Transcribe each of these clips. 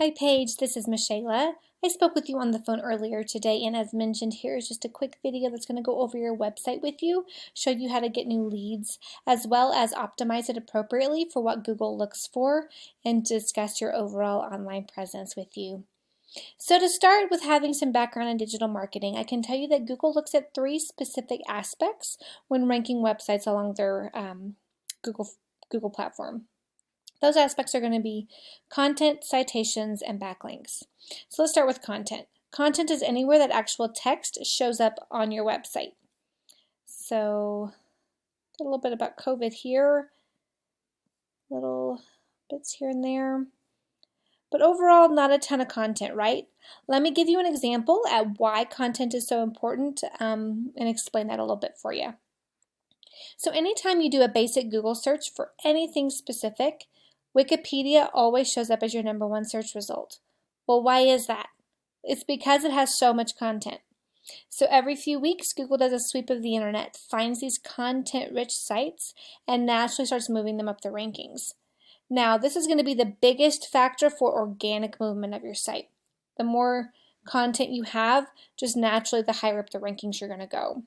Hi Paige, this is Michaela. I spoke with you on the phone earlier today, and as mentioned, here is just a quick video that's going to go over your website with you, show you how to get new leads, as well as optimize it appropriately for what Google looks for, and discuss your overall online presence with you. So to start with having some background in digital marketing, I can tell you that Google looks at three specific aspects when ranking websites along their Google platform. Those aspects are going to be content, citations, and backlinks. So let's start with content. Content is anywhere that actual text shows up on your website. So a little bit about COVID here, little bits here and there. But overall, not a ton of content, right? Let me give you an example at why content is so important and explain that a little bit for you. So anytime you do a basic Google search for anything specific, Wikipedia always shows up as your #1 search result. Well, why is that? It's because it has so much content. So every few weeks, Google does a sweep of the internet, finds these content-rich sites, and naturally starts moving them up the rankings. Now, this is going to be the biggest factor for organic movement of your site. The more content you have, just naturally the higher up the rankings you're going to go.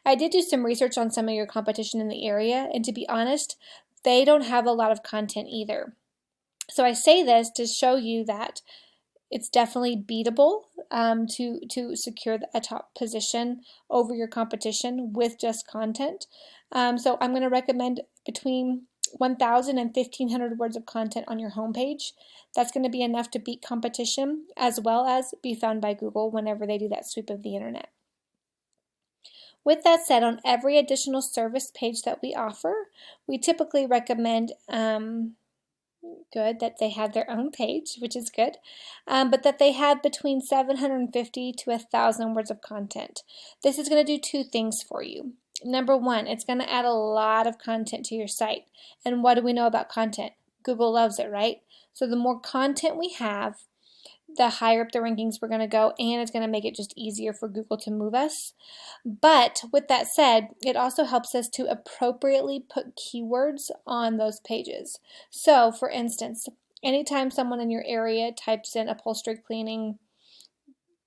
I did do some research on some of your competition in the area, and to be honest, they don't have a lot of content either. So I say this to show you that it's definitely beatable to secure a top position over your competition with just content. So I'm going to recommend between 1,000 and 1,500 words of content on your homepage. That's going to be enough to beat competition as well as be found by Google whenever they do that sweep of the internet. With that said, on every additional service page that we offer, we typically recommend that they have their own page, which is good, but that they have between 750 to 1,000 words of content. This is going to do two things for you. Number one, it's going to add a lot of content to your site. And what do we know about content? Google loves it, right? So the more content we have, the higher up the rankings we're going to go, and it's going to make it just easier for Google to move us. But with that said, it also helps us to appropriately put keywords on those pages. So for instance, anytime someone in your area types in upholstery cleaning,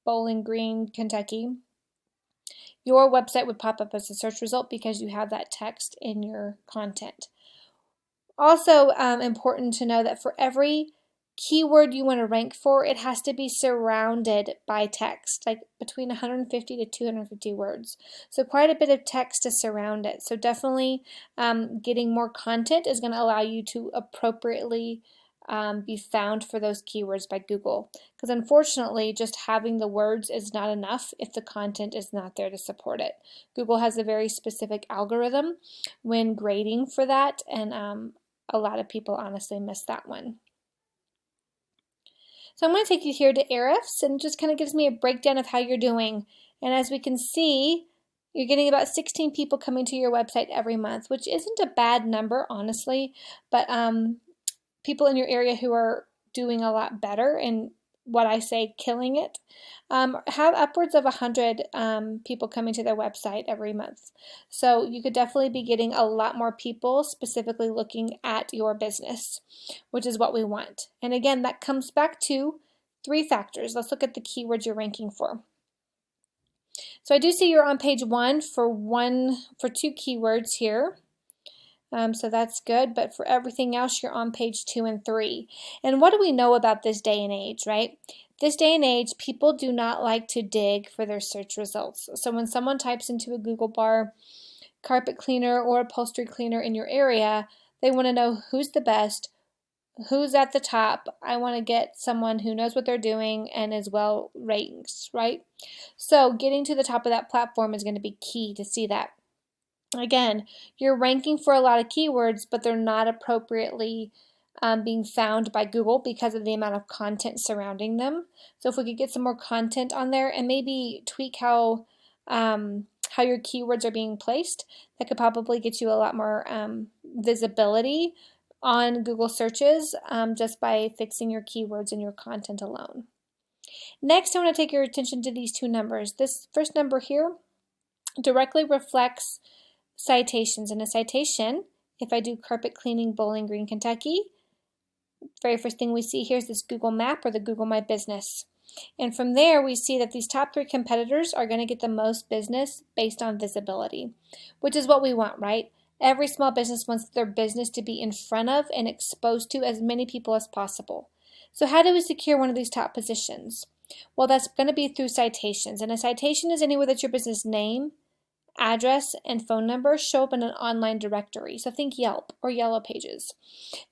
Bowling Green, Kentucky, your website would pop up as a search result because you have that text in your content. Also important to know that for every keyword you want to rank for, it has to be surrounded by text, like between 150 to 250 words. So quite a bit of text to surround it. So definitely getting more content is going to allow you to appropriately be found for those keywords by Google. Because unfortunately, just having the words is not enough if the content is not there to support it. Google has a very specific algorithm when grading for that, and a lot of people honestly miss that one. So I'm going to take you here to Ahrefs, and it just kind of gives me a breakdown of how you're doing. And as we can see, you're getting about 16 people coming to your website every month, which isn't a bad number, honestly, but people in your area who are doing a lot better and what I say killing it have upwards of 100 people coming to their website every month. So you could definitely be getting a lot more people specifically looking at your business, which is what we want. And again, that comes back to three factors. Let's look at the keywords you're ranking for. So I do see you're on page 1 for 2 keywords here. So that's good, but for everything else, you're on page 2 and 3. And what do we know about this day and age, right? This day and age, people do not like to dig for their search results. So when someone types into a Google bar, carpet cleaner or upholstery cleaner in your area, they want to know who's the best, who's at the top. I want to get someone who knows what they're doing and is well ranked, right? So getting to the top of that platform is going to be key to see that. Again, you're ranking for a lot of keywords, but they're not appropriately being found by Google because of the amount of content surrounding them. So if we could get some more content on there and maybe tweak how your keywords are being placed, that could probably get you a lot more visibility on Google searches just by fixing your keywords and your content alone. Next, I want to take your attention to these two numbers. This first number here directly reflects citations. And a citation, if I do carpet cleaning, Bowling Green, Kentucky, Very first thing we see here is this Google Map or the Google My Business. And from there, we see that these top 3 competitors are going to get the most business based on visibility, which is what we want, right? Every small business wants their business to be in front of and exposed to as many people as possible. So how do we secure one of these top positions? Well, that's going to be through citations. And a citation is anywhere that your business name, address, and phone number show up in an online directory. So think Yelp or Yellow Pages.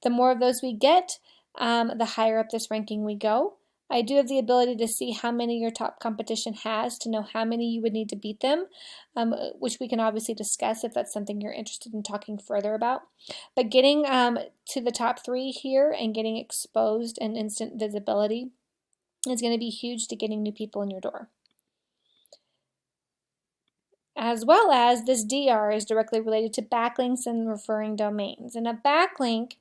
The more of those we get, the higher up this ranking we go. I do have the ability to see how many your top competition has to know how many you would need to beat them, which we can obviously discuss if that's something you're interested in talking further about. But getting to the top 3 here and getting exposed and instant visibility is going to be huge to getting new people in your door. As well as this DR is directly related to backlinks and referring domains. And a backlink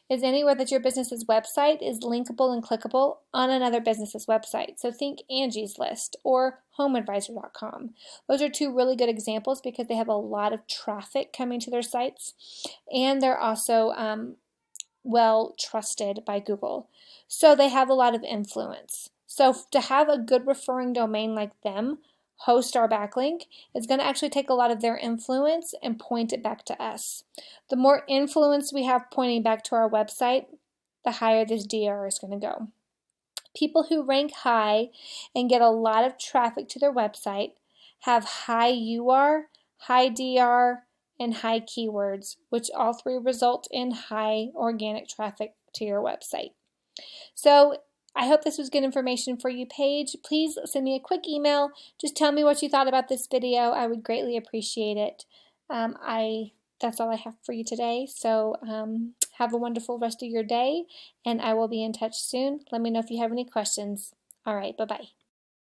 is anywhere that your business's website is linkable and clickable on another business's website. So think Angie's List or HomeAdvisor.com. Those are 2 really good examples because they have a lot of traffic coming to their sites, and they're also well trusted by Google. So they have a lot of influence. So to have a good referring domain like them host our backlink, it's going to actually take a lot of their influence and point it back to us. The more influence we have pointing back to our website, the higher this DR is going to go. People who rank high and get a lot of traffic to their website have high UR, high DR, and high keywords, which all 3 result in high organic traffic to your website. So I hope this was good information for you, Paige. Please send me a quick email. Just tell me what you thought about this video. I would greatly appreciate it. That's all I have for you today. So have a wonderful rest of your day, and I will be in touch soon. Let me know if you have any questions. All right, bye-bye.